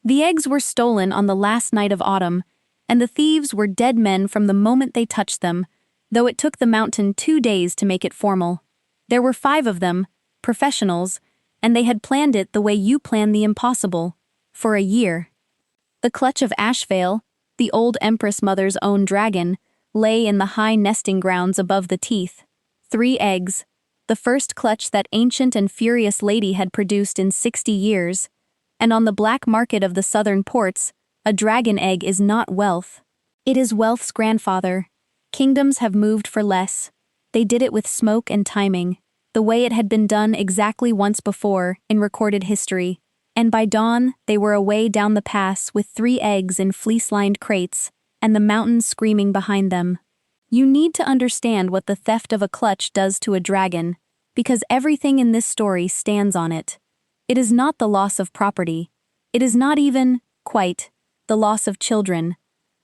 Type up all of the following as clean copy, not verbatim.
The eggs were stolen on the last night of autumn, and the thieves were dead men from the moment they touched them, though it took the mountain 2 days to make it formal. There were 5 of them, professionals, and they had planned it the way you plan the impossible, for a year. The clutch of Ashveil, the old Empress mother's own dragon, lay in the high nesting grounds above the teeth. 3 eggs, the first clutch that ancient and furious lady had produced in 60 years, and on the black market of the southern ports, a dragon egg is not wealth. It is wealth's grandfather. Kingdoms have moved for less. They did it with smoke and timing, the way it had been done exactly once before in recorded history, and by dawn they were away down the pass with 3 eggs in fleece-lined crates, and the mountains screaming behind them. You need to understand what the theft of a clutch does to a dragon, because everything in this story stands on it. It is not the loss of property. It is not even, quite, the loss of children.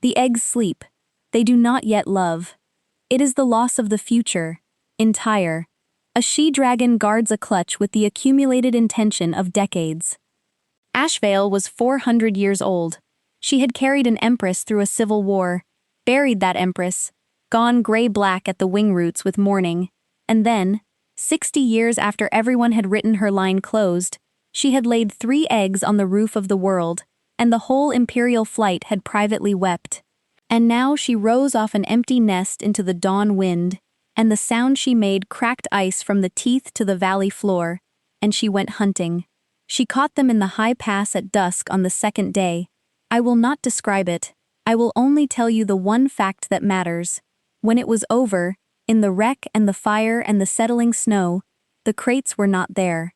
The eggs sleep. They do not yet love. It is the loss of the future, entire. A she-dragon guards a clutch with the accumulated intention of decades. Ashveil was 400 years old. She had carried an empress through a civil war, buried that empress, gone gray-black at the wing roots with mourning, and then, 60 years after everyone had written her line closed, she had laid 3 eggs on the roof of the world, and the whole Imperial flight had privately wept. And now she rose off an empty nest into the dawn wind, and the sound she made cracked ice from the teeth to the valley floor, and she went hunting. She caught them in the high pass at dusk on the 2nd day. I will not describe it. I will only tell you the one fact that matters. When it was over, in the wreck and the fire and the settling snow, the crates were not there.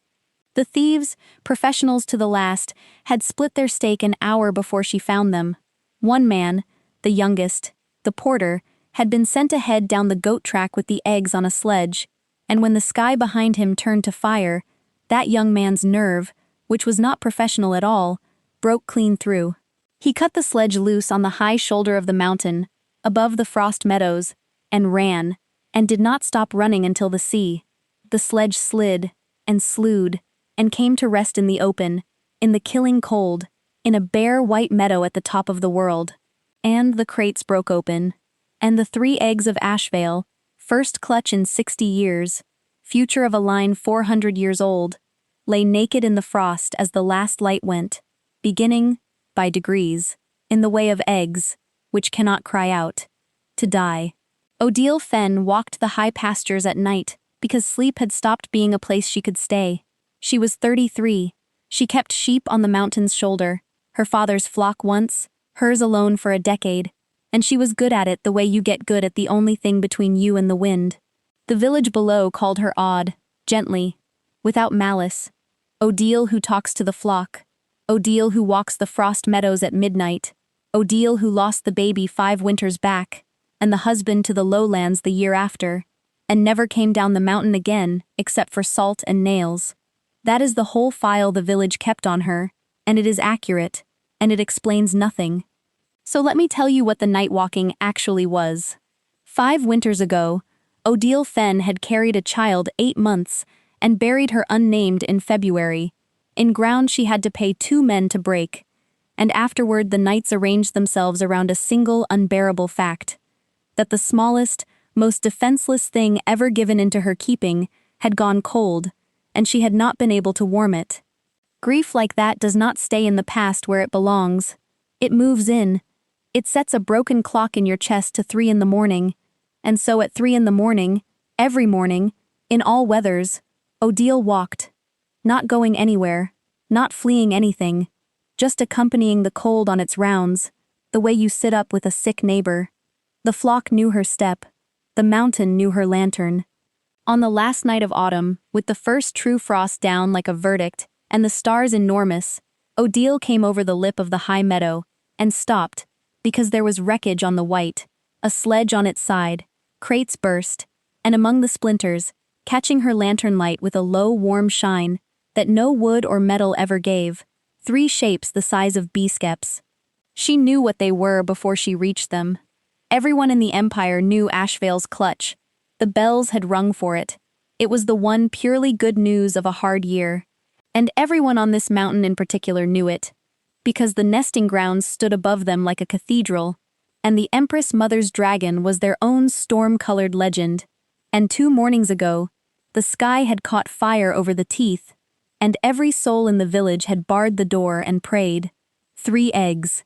The thieves, professionals to the last, had split their stake an hour before she found them. One man, the youngest, the porter, had been sent ahead down the goat track with the eggs on a sledge, and when the sky behind him turned to fire, that young man's nerve, which was not professional at all, broke clean through. He cut the sledge loose on the high shoulder of the mountain, above the frost meadows, and ran, and did not stop running until the sea. The sledge slid, and slewed, and came to rest in the open, in the killing cold, in a bare white meadow at the top of the world. And the crates broke open, and the 3 eggs of Ashveil, first clutch in 60 years, future of a line 400 years old, lay naked in the frost as the last light went, beginning, by degrees, in the way of eggs, which cannot cry out, to die. Odile Fenn walked the high pastures at night because sleep had stopped being a place she could stay. She was 33. She kept sheep on the mountain's shoulder, her father's flock once, hers alone for a decade, and she was good at it the way you get good at the only thing between you and the wind. The village below called her odd, gently, without malice. Odile who talks to the flock. Odile who walks the frost meadows at midnight. Odile who lost the baby 5 winters back, and the husband to the lowlands the year after, and never came down the mountain again except for salt and nails. That is the whole file the village kept on her, and it is accurate, and it explains nothing. So let me tell you what the night walking actually was. 5 winters ago, Odile Fenn had carried a child 8 months and buried her unnamed in February, in ground she had to pay 2 men to break, and afterward the nights arranged themselves around a single unbearable fact, that the smallest, most defenseless thing ever given into her keeping had gone cold, and she had not been able to warm it. Grief like that does not stay in the past where it belongs. It moves in. It sets a broken clock in your chest to 3 in the morning, and so at 3 in the morning, every morning, in all weathers, Odile walked, not going anywhere, not fleeing anything, just accompanying the cold on its rounds, the way you sit up with a sick neighbor. The flock knew her step. The mountain knew her lantern. On the last night of autumn, with the first true frost down like a verdict, and the stars enormous, Odile came over the lip of the high meadow, and stopped, because there was wreckage on the white, a sledge on its side, crates burst, and among the splinters, catching her lantern light with a low warm shine that no wood or metal ever gave, 3 shapes the size of beeskeps. She knew what they were before she reached them. Everyone in the Empire knew Ashveil's clutch. The bells had rung for it. It was the one purely good news of a hard year. And everyone on this mountain in particular knew it. because the nesting grounds stood above them like a cathedral, and the Empress Mother's dragon was their own storm-colored legend. And 2 mornings ago, the sky had caught fire over the teeth, and every soul in the village had barred the door and prayed. 3 eggs.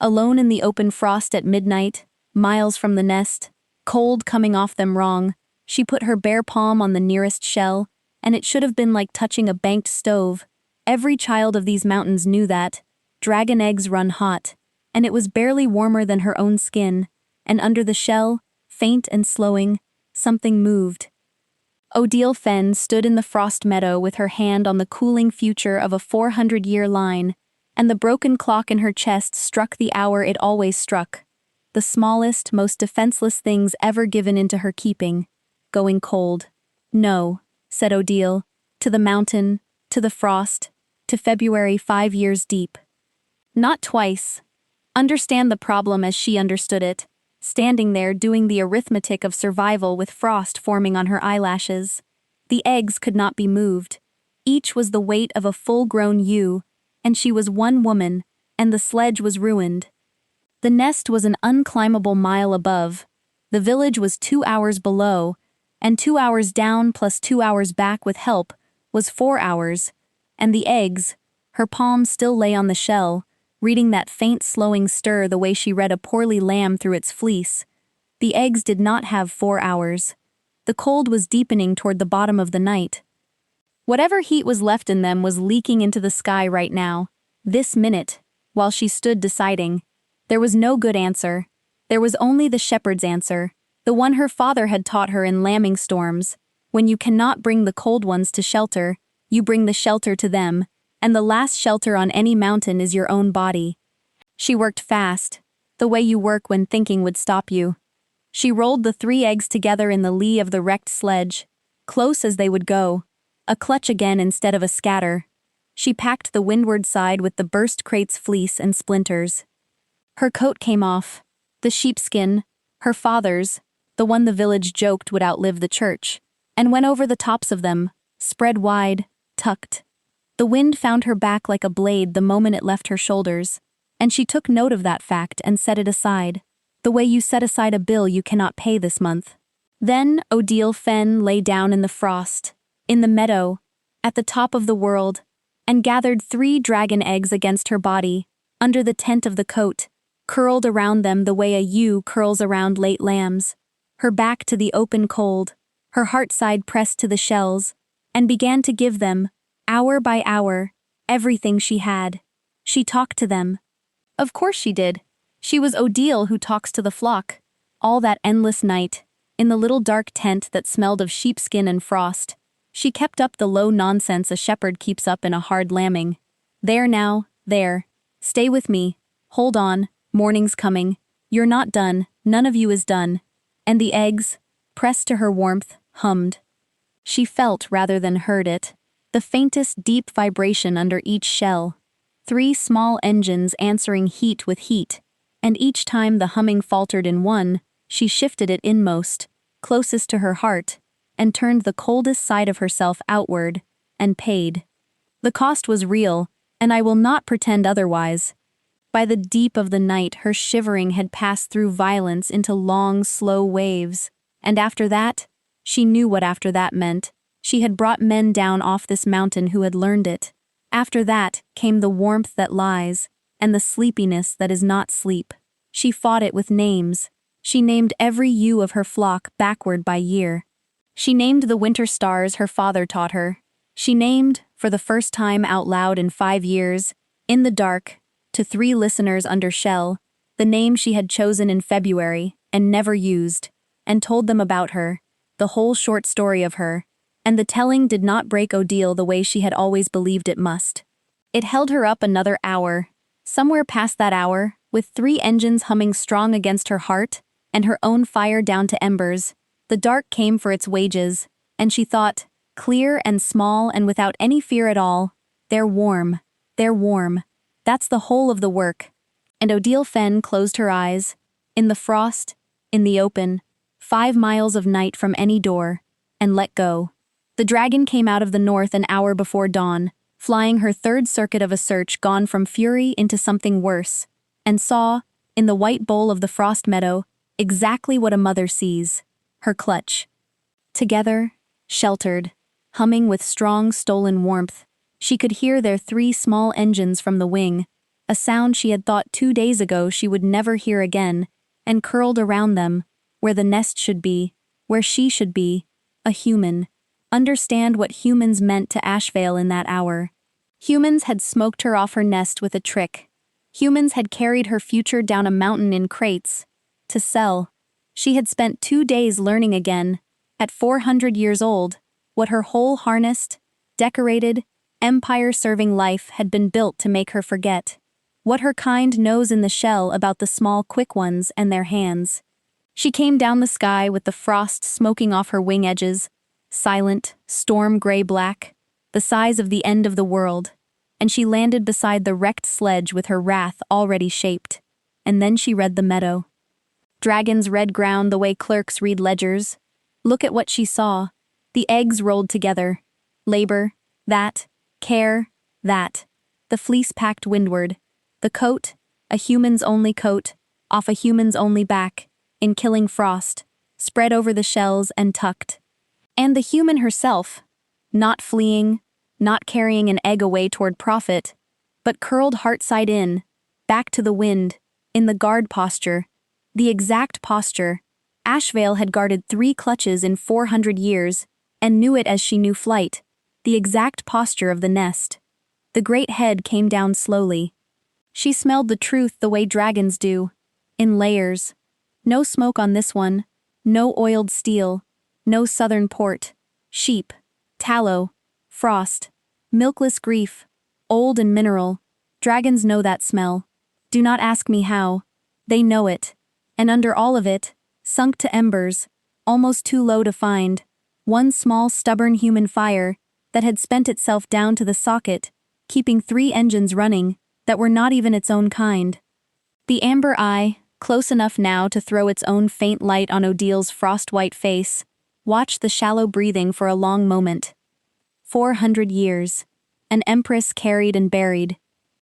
Alone in the open frost at midnight, miles from the nest, cold coming off them wrong, she put her bare palm on the nearest shell, and it should have been like touching a banked stove. Every child of these mountains knew that. Dragon eggs run hot, and it was barely warmer than her own skin, and under the shell, faint and slowing, something moved. Odile Fenn stood in the frost meadow with her hand on the cooling future of a 400-year line, and the broken clock in her chest struck the hour it always struck. The smallest, most defenseless things ever given into her keeping. Going cold. No, said Odile, to the mountain, to the frost, to February 5 years deep. Not twice. Understand the problem as she understood it, standing there doing the arithmetic of survival with frost forming on her eyelashes. The eggs could not be moved. Each was the weight of a full-grown ewe, and she was one woman, and the sledge was ruined. The nest was an unclimbable mile above. The village was 2 hours below, and 2 hours down plus 2 hours back with help was 4 hours, and the eggs, her palm still lay on the shell, reading that faint slowing stir the way she read a poorly lamb through its fleece. The eggs did not have 4 hours. The cold was deepening toward the bottom of the night. Whatever heat was left in them was leaking into the sky right now, this minute, while she stood deciding. There was no good answer. There was only the shepherd's answer, the one her father had taught her in lambing storms. When you cannot bring the cold ones to shelter, you bring the shelter to them, and the last shelter on any mountain is your own body. She worked fast, the way you work when thinking would stop you. She rolled the 3 eggs together in the lee of the wrecked sledge, close as they would go, a clutch again instead of a scatter. She packed the windward side with the burst crate's fleece and splinters. Her coat came off, the sheepskin, her father's, the one the village joked would outlive the church, and went over the tops of them, spread wide, tucked. The wind found her back like a blade the moment it left her shoulders, and she took note of that fact and set it aside, the way you set aside a bill you cannot pay this month. Then Odile Fenn lay down in the frost, in the meadow, at the top of the world, and gathered 3 dragon eggs against her body, under the tent of the coat, curled around them the way a ewe curls around late lambs, her back to the open cold, her heart side pressed to the shells, and began to give them, hour by hour, everything she had. She talked to them. Of course she did. She was Odile who talks to the flock. All that endless night, in the little dark tent that smelled of sheepskin and frost, she kept up the low nonsense a shepherd keeps up in a hard lambing. There now, there. Stay with me. Hold on, morning's coming. You're not done, none of you is done. And the eggs, pressed to her warmth, hummed. She felt rather than heard it, the faintest deep vibration under each shell. 3 small engines answering heat with heat, and each time the humming faltered in one, she shifted it inmost, closest to her heart, and turned the coldest side of herself outward, and paid. The cost was real, and I will not pretend otherwise. By the deep of the night her shivering had passed through violence into long, slow waves, and after that, she knew what after that meant. She had brought men down off this mountain who had learned it. After that came the warmth that lies, and the sleepiness that is not sleep. She fought it with names. She named every ewe of her flock backward by year. She named the winter stars her father taught her. She named, for the first time out loud in 5 years, in the dark, to 3 listeners under shell, the name she had chosen in February and never used, and told them about her, the whole short story of her, and the telling did not break Odile the way she had always believed it must. It held her up another hour, somewhere past that hour, with 3 engines humming strong against her heart, and her own fire down to embers. The dark came for its wages, and she thought, clear and small and without any fear at all, they're warm, they're warm. That's the whole of the work. And Odile Fenn closed her eyes, in the frost, in the open, 5 miles of night from any door, and let go. The dragon came out of the north an hour before dawn, flying her third circuit of a search gone from fury into something worse, and saw, in the white bowl of the frost meadow, exactly what a mother sees, her clutch. Together, sheltered, humming with strong stolen warmth, she could hear their 3 small engines from the wing, a sound she had thought 2 days ago she would never hear again, and curled around them, where the nest should be, where she should be, a human. Understand what humans meant to Ashveil in that hour. Humans had smoked her off her nest with a trick. Humans had carried her future down a mountain in crates. To sell. She had spent 2 days learning again, at 400 years old, what her whole harnessed, decorated, empire-serving life had been built to make her forget. What her kind knows in the shell about the small quick ones and their hands. She came down the sky with the frost smoking off her wing edges, silent, storm gray-black, the size of the end of the world, and she landed beside the wrecked sledge with her wrath already shaped. And then she read the meadow. Dragons read ground the way clerks read ledgers. Look at what she saw. The eggs rolled together. Labor, that. Care, that. The fleece packed windward. The coat, a human's only coat, off a human's only back, in killing frost, spread over the shells and tucked. And the human herself, not fleeing, not carrying an egg away toward profit, but curled heart-side in, back to the wind, in the guard posture, the exact posture. Ashveil had guarded 3 clutches in 400 years, and knew it as she knew flight, the exact posture of the nest. The great head came down slowly. She smelled the truth the way dragons do, in layers. No smoke on this one, no oiled steel, no southern port, sheep, tallow, frost, milkless grief, old and mineral. Dragons know that smell. Do not ask me how. They know it. And under all of it, sunk to embers, almost too low to find, one small stubborn human fire that had spent itself down to the socket, keeping 3 engines running that were not even its own kind. The amber eye, close enough now to throw its own faint light on Odile's frost-white face, watched the shallow breathing for a long moment. 400 years. An empress carried and buried.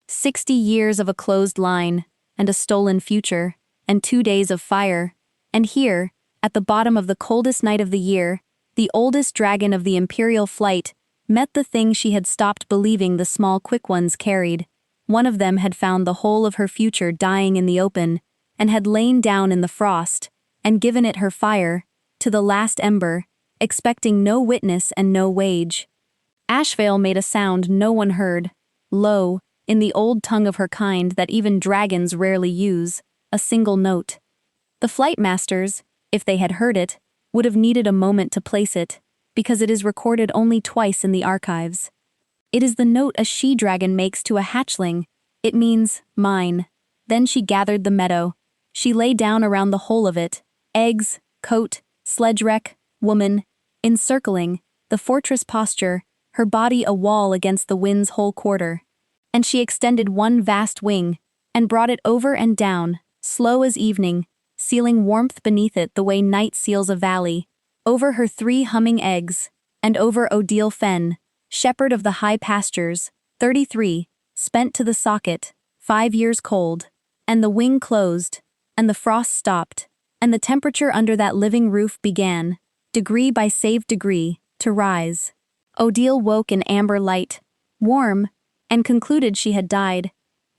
60 years of a closed line, and a stolen future, and 2 days of fire. And here, at the bottom of the coldest night of the year, the oldest dragon of the Imperial flight met the thing she had stopped believing the small quick ones carried. One of them had found the whole of her future dying in the open, and had lain down in the frost, and given it her fire, to the last ember, expecting no witness and no wage. Ashveil made a sound no one heard, low, in the old tongue of her kind that even dragons rarely use, a single note. The flight masters, if they had heard it, would have needed a moment to place it, because it is recorded only twice in the archives. It is the note a she-dragon makes to a hatchling. It means, mine. Then she gathered the meadow. She lay down around the whole of it, eggs, coat, sledge wreck, woman, encircling, the fortress posture, her body a wall against the wind's whole quarter. And she extended one vast wing, and brought it over and down, slow as evening, sealing warmth beneath it the way night seals a valley, over her 3 humming eggs, and over Odile Fenn, shepherd of the High-pastures, 33, spent to the socket, 5 years cold, and the wing closed, and the frost stopped, and the temperature under that living roof began, degree by saved degree, to rise. Odile woke in amber light, warm, and concluded she had died.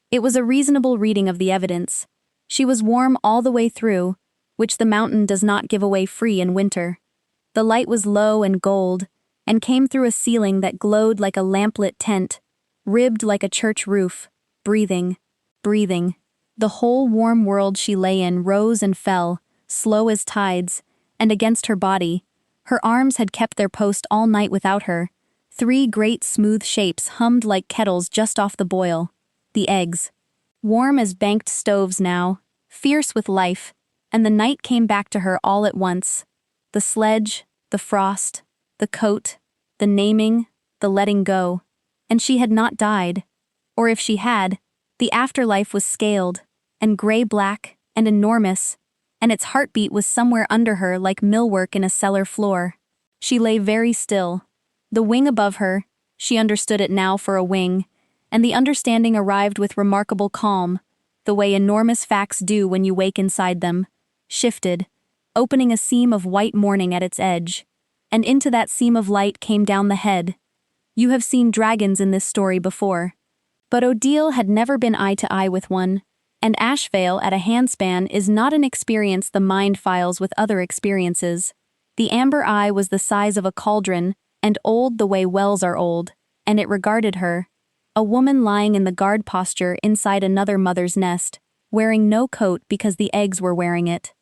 It was a reasonable reading of the evidence. She was warm all the way through, which the mountain does not give away free in winter. The light was low and gold, and came through a ceiling that glowed like a lamplit tent, ribbed like a church roof, breathing, breathing. The whole warm world she lay in rose and fell, slow as tides, and against her body. Her arms had kept their post all night without her. 3 great smooth shapes hummed like kettles just off the boil. The eggs. Warm as banked stoves now, fierce with life, and the night came back to her all at once. The sledge, the frost, the coat, the naming, the letting go. And she had not died. Or if she had, the afterlife was scaled, and gray-black, and enormous, and its heartbeat was somewhere under her like millwork in a cellar floor. She lay very still. The wing above her, She understood it now for a wing, and the understanding arrived with remarkable calm, the way enormous facts do when you wake inside them, shifted, opening a seam of white morning at its edge, and into that seam of light came down the head. You have seen dragons in this story before. But Odile had never been eye to eye with one, and Ashveil at a handspan is not an experience the mind files with other experiences. The amber eye was the size of a cauldron, and old the way wells are old, and it regarded her, a woman lying in the guard posture inside another mother's nest, wearing no coat because the eggs were wearing it.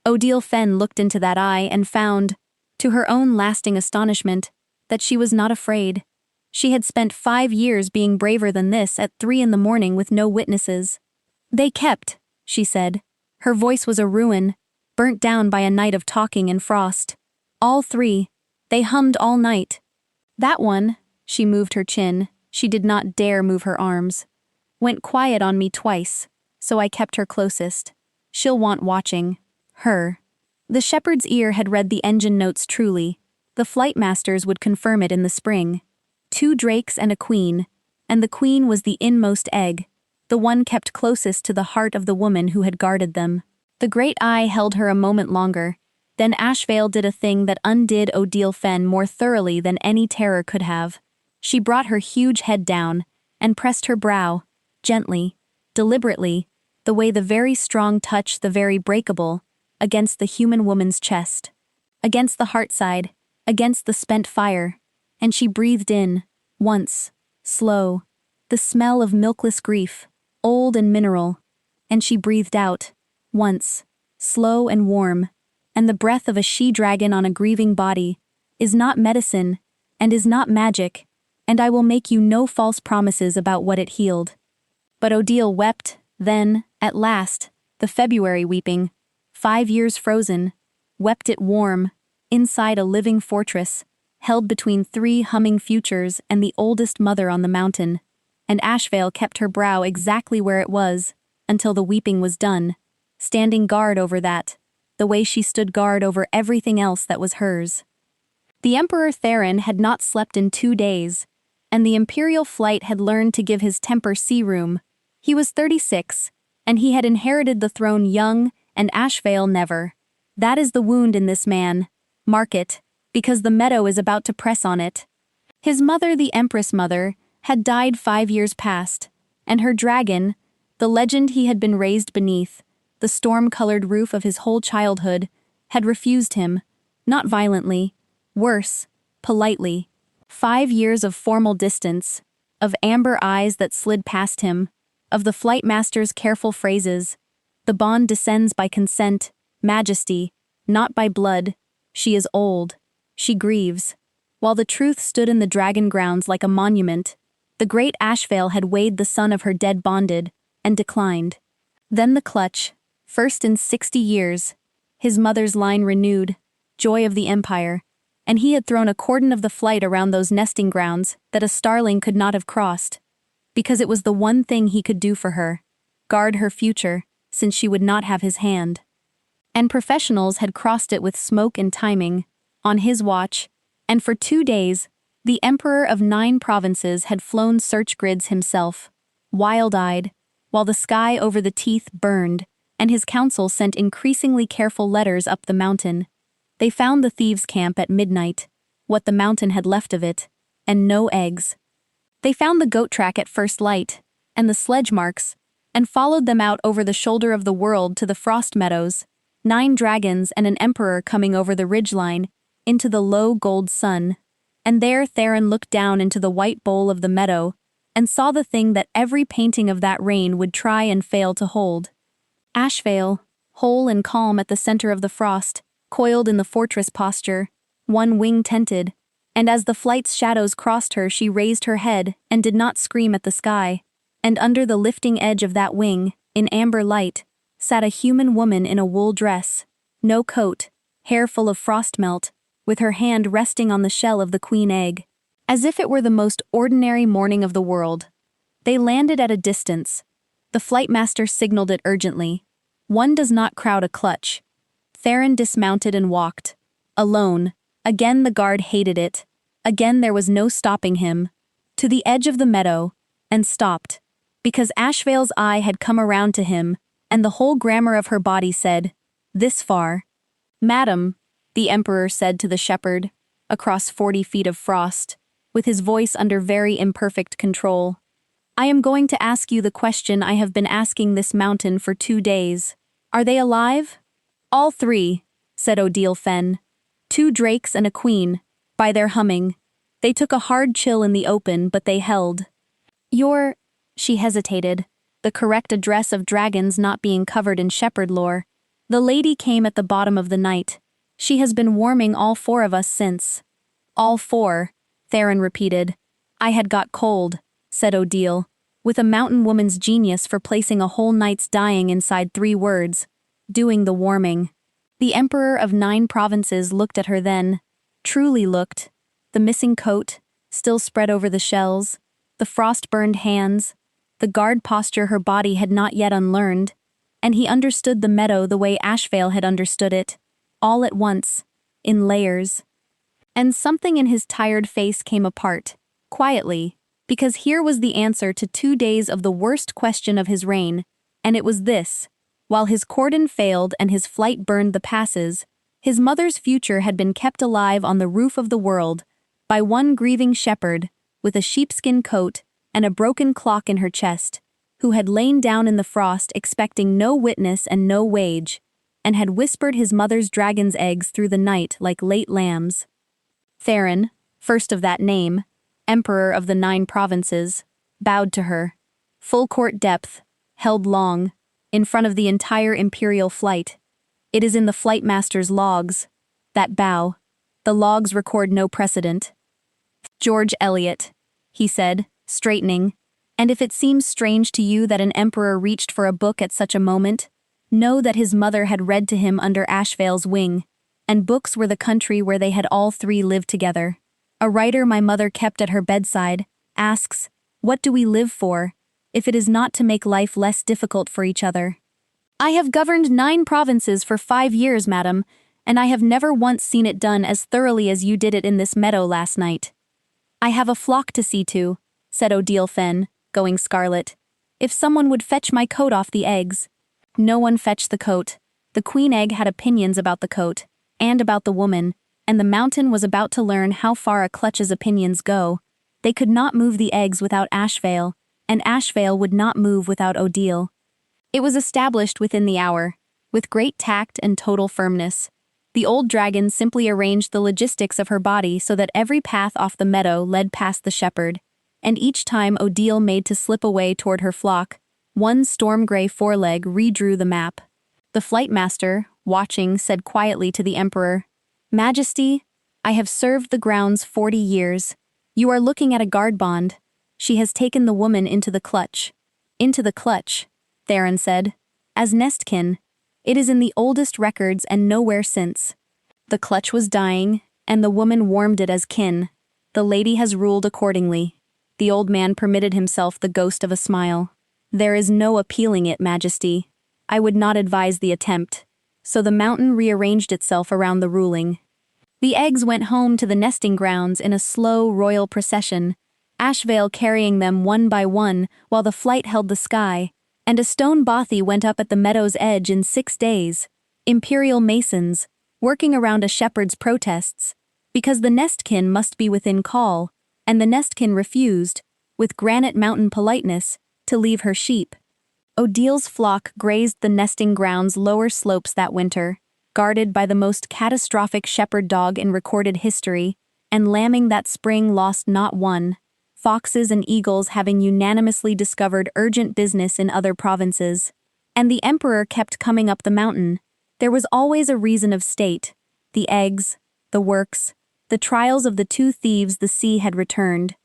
Odile Fenn looked into that eye and found, to her own lasting astonishment, that she was not afraid. She had spent 5 years being braver than this at 3 a.m. with no witnesses. "They kept," she said. Her voice was a ruin, burnt down by a night of talking and frost. "All 3. They hummed all night. That one," she moved her chin, she did not dare move her arms, "went quiet on me twice, so I kept her closest. She'll want watching. Her." The shepherd's ear had read the engine notes truly. The flight masters would confirm it in the spring. 2 drakes and a queen, and the queen was the inmost egg, the one kept closest to the heart of the woman who had guarded them. The great eye held her a moment longer, then Ashveil did a thing that undid Odile Fenn more thoroughly than any terror could have. She brought her huge head down, and pressed her brow, gently, deliberately, the way the very strong touch the very breakable, against the human woman's chest. Against the heart side, against the spent fire, and she breathed in, once, slow, the smell of milkless grief, old and mineral, and she breathed out, once, slow and warm, and the breath of a she-dragon on a grieving body is not medicine, and is not magic, and I will make you no false promises about what it healed. But Odile wept, then, at last, the February weeping, 5 years frozen, wept it warm, inside a living fortress, held between 3 humming futures and the oldest mother on the mountain, and Ashveil kept her brow exactly where it was, until the weeping was done, standing guard over that, the way she stood guard over everything else that was hers. The Emperor Theron had not slept in 2 days, and the Imperial flight had learned to give his temper sea room. He was 36, and he had inherited the throne young, and Ashveil never. That is the wound in this man. Mark it, because the meadow is about to press on it. His mother, the Empress mother, had died 5 years past, and her dragon, the legend he had been raised beneath, the storm-colored roof of his whole childhood, had refused him, not violently, worse, politely. 5 years of formal distance, of amber eyes that slid past him, of the flight master's careful phrases. The bond descends by consent, majesty, not by blood. She is old. She grieves. While the truth stood in the dragon grounds like a monument, the great Ashveil had weighed the son of her dead bonded, and declined. Then the clutch, first in 60 years, his mother's line renewed, joy of the empire, and he had thrown a cordon of the flight around those nesting grounds that a starling could not have crossed, because it was the one thing he could do for her, guard her future, since she would not have his hand. And professionals had crossed it with smoke and timing, on his watch, and for 2 days, the Emperor of 9 provinces had flown search grids himself, wild-eyed, while the sky over the teeth burned, and his council sent increasingly careful letters up the mountain. They found the thieves' camp at midnight, what the mountain had left of it, and no eggs. They found the goat track at first light, and the sledge marks, and followed them out over the shoulder of the world to the frost meadows, 9 dragons and an emperor coming over the ridgeline, into the low gold sun. And there Theron looked down into the white bowl of the meadow, and saw the thing that every painting of that reign would try and fail to hold. Ashveil, whole and calm at the center of the frost, coiled in the fortress posture, one wing tented, and as the flight's shadows crossed her she raised her head and did not scream at the sky, and under the lifting edge of that wing, in amber light, sat a human woman in a wool dress, no coat, hair full of frost melt, with her hand resting on the shell of the queen egg, as if it were the most ordinary morning of the world. They landed at a distance. The flight master signaled it urgently. One does not crowd a clutch. Theron dismounted and walked. Alone. Again the guard hated it. Again there was no stopping him. to the edge of the meadow, and stopped, because Ashveil's eye had come around to him, and the whole grammar of her body said, "This far." "Madam," the Emperor said to the shepherd, across 40 feet of frost, with his voice under very imperfect control, "I am going to ask you the question I have been asking this mountain for 2 days. Are they alive?" "All 3, said Odile Fenn. 2 drakes and a queen, by their humming. They took a hard chill in the open, but they held." She hesitated, the correct address of dragons not being covered in shepherd lore. "The lady came at the bottom of the night. She has been warming all 4 of us since." "All 4, Theron repeated. "I had got cold," said Odile, with a mountain woman's genius for placing a whole night's dying inside 3 words, "doing the warming." The Emperor of 9 provinces looked at her then, truly looked, the missing coat, still spread over the shells, the frost-burned hands, the guard posture her body had not yet unlearned, and he understood the meadow the way Ashveil had understood it, all at once, in layers. And something in his tired face came apart, quietly, because here was the answer to 2 days of the worst question of his reign, and it was this: while his cordon failed and his flight burned the passes, his mother's future had been kept alive on the roof of the world by one grieving shepherd with a sheepskin coat and a broken clock in her chest, who had lain down in the frost expecting no witness and no wage, and had whispered his mother's dragon's eggs through the night like late lambs. Theron, first of that name, Emperor of the 9 provinces, bowed to her. Full court depth, held long, in front of the entire Imperial flight. It is in the flight master's logs. That bow. The logs record no precedent. "George Eliot," he said, straightening, "and if it seems strange to you that an emperor reached for a book at such a moment, know that his mother had read to him under Ashveil's wing, and books were the country where they had all 3 lived together. A writer my mother kept at her bedside asks, 'What do we live for, if it is not to make life less difficult for each other?' I have governed 9 provinces for 5 years, madam, and I have never once seen it done as thoroughly as you did it in this meadow last night." "I have a flock to see to," said Odile Fenn, going scarlet. "If someone would fetch my coat off the eggs." No one fetched the coat. The queen egg had opinions about the coat, and about the woman, and the mountain was about to learn how far a clutch's opinions go. They could not move the eggs without Ashveil, and Ashveil would not move without Odile. It was established within the hour, with great tact and total firmness. The old dragon simply arranged the logistics of her body so that every path off the meadow led past the shepherd, and each time Odile made to slip away toward her flock, one storm-gray foreleg redrew the map. The flight master, watching, said quietly to the Emperor, "Majesty, I have served the grounds 40 years. You are looking at a guard bond. She has taken the woman into the clutch." "Into the clutch," Theron said, "as nestkin. It is in the oldest records and nowhere since. The clutch was dying, and the woman warmed it as kin. The lady has ruled accordingly." The old man permitted himself the ghost of a smile. "There is no appealing it, Majesty. I would not advise the attempt." So the mountain rearranged itself around the ruling. The eggs went home to the nesting grounds in a slow royal procession, Ashveil carrying them one by one while the flight held the sky, and a stone bothy went up at the meadow's edge in 6 days. Imperial masons, working around a shepherd's protests, because the nestkin must be within call, and the nestkin refused, with granite mountain politeness, to leave her sheep. Odile's flock grazed the nesting ground's lower slopes that winter, guarded by the most catastrophic shepherd dog in recorded history, and lambing that spring lost not one, foxes and eagles having unanimously discovered urgent business in other provinces. And the Emperor kept coming up the mountain. There was always a reason of state: the eggs, the works, the trials of the 2 thieves the sea had returned.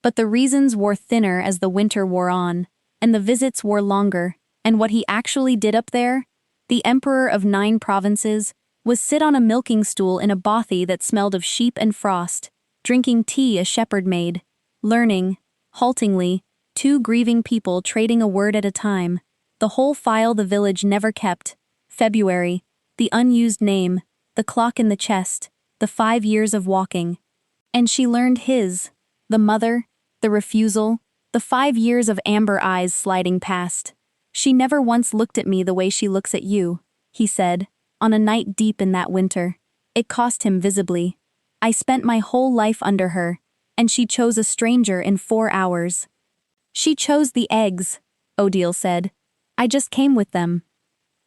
But the reasons wore thinner as the winter wore on, and the visits wore longer, and what he actually did up there, the Emperor of 9 provinces, was sit on a milking stool in a bothy that smelled of sheep and frost, drinking tea a shepherd made, learning, haltingly, 2 grieving people trading a word at a time, the whole file the village never kept, February, the unused name, the clock in the chest, the 5 years of walking. And she learned his, the mother, The refusal, the 5 years of amber eyes sliding past. "She never once looked at me the way she looks at you," he said, on a night deep in that winter. It cost him visibly. "I spent my whole life under her, and she chose a stranger in 4 hours." "She chose the eggs," Odile said. "I just came with them."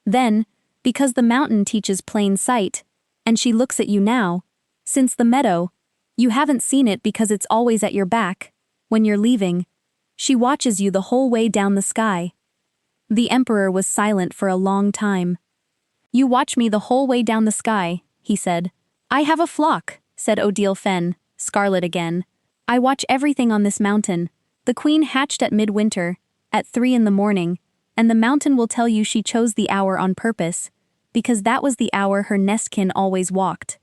Then, because the mountain teaches plain sight, and she looks at you now, since the meadow, you haven't seen it because it's always at your back, when you're leaving, she watches you the whole way down the sky. The Emperor was silent for a long time. "You watch me the whole way down the sky," he said. "I have a flock," said Odile Fenn, scarlet again. "I watch everything on this mountain. The queen hatched at midwinter, at 3 in the morning, and the mountain will tell you she chose the hour on purpose, because that was the hour her nestkin always walked.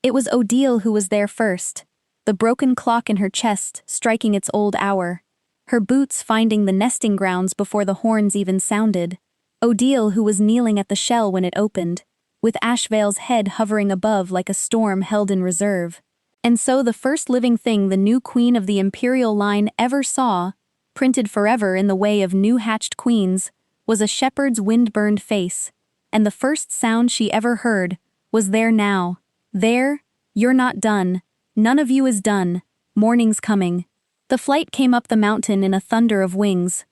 It was Odile who was there first, the broken clock in her chest striking its old hour, her boots finding the nesting grounds before the horns even sounded. Odile who was kneeling at the shell when it opened, with Ashveil's head hovering above like a storm held in reserve. And so the first living thing the new queen of the Imperial line ever saw, printed forever in the way of new-hatched queens, was a shepherd's wind-burned face, and the first sound she ever heard was there now. There, you're not done. None of you is done. Morning's coming. The flight came up the mountain in a thunder of wings.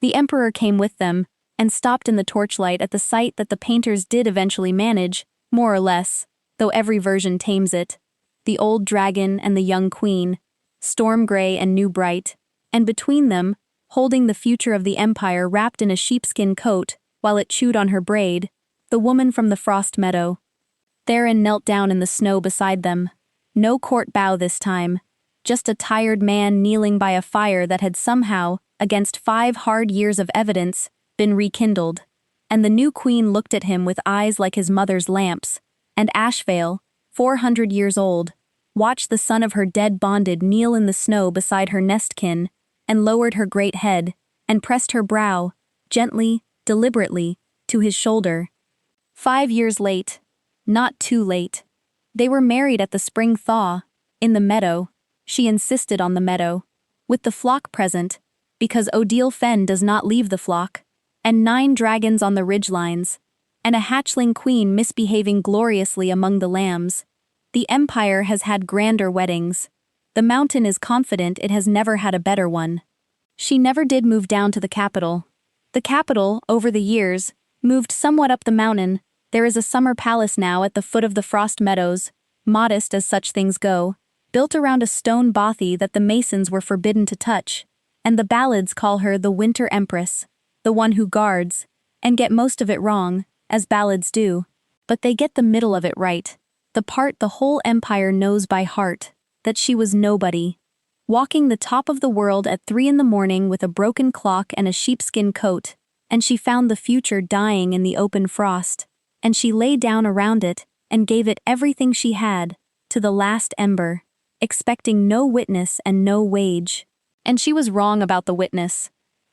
The Emperor came with them, and stopped in the torchlight at the sight that the painters did eventually manage, more or less, though every version tames it. The old dragon and the young queen, storm gray and new bright, and between them, holding the future of the empire wrapped in a sheepskin coat while it chewed on her braid, the woman from the frost meadow. Theron knelt down in the snow beside them. No court bow this time, just a tired man kneeling by a fire that had somehow, against 5 hard years of evidence, been rekindled. And the new queen looked at him with eyes like his mother's lamps, and Ashveil, 400 years old, watched the son of her dead bonded kneel in the snow beside her nestkin, and lowered her great head, and pressed her brow, gently, deliberately, to his shoulder. 5 years late. Not too late. They were married at the spring thaw, in the meadow. She insisted on the meadow, with the flock present, because Odile Fenn does not leave the flock, and 9 dragons on the ridgelines, and a hatchling queen misbehaving gloriously among the lambs. The empire has had grander weddings. The mountain is confident it has never had a better one. She never did move down to the capital. The capital, over the years, moved somewhat up the mountain. There is a summer palace now at the foot of the frost meadows, modest as such things go, built around a stone bothy that the masons were forbidden to touch, and the ballads call her the Winter Empress, the one who guards, and get most of it wrong, as ballads do. But they get the middle of it right, the part the whole empire knows by heart, that she was nobody. Walking the top of the world at 3 in the morning with a broken clock and a sheepskin coat, and she found the future dying in the open frost, and she lay down around it and gave it everything she had, to the last ember, expecting no witness and no wage. And she was wrong about the witness.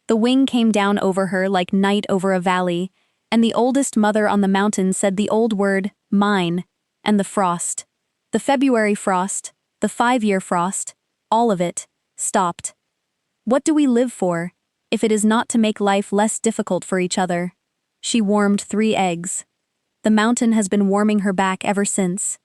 The wing came down over her like night over a valley, and the oldest mother on the mountain said the old word, mine, and the frost. The February frost, the 5-year frost, all of it, stopped. What do we live for, if it is not to make life less difficult for each other? She warmed 3 eggs. The mountain has been warming her back ever since.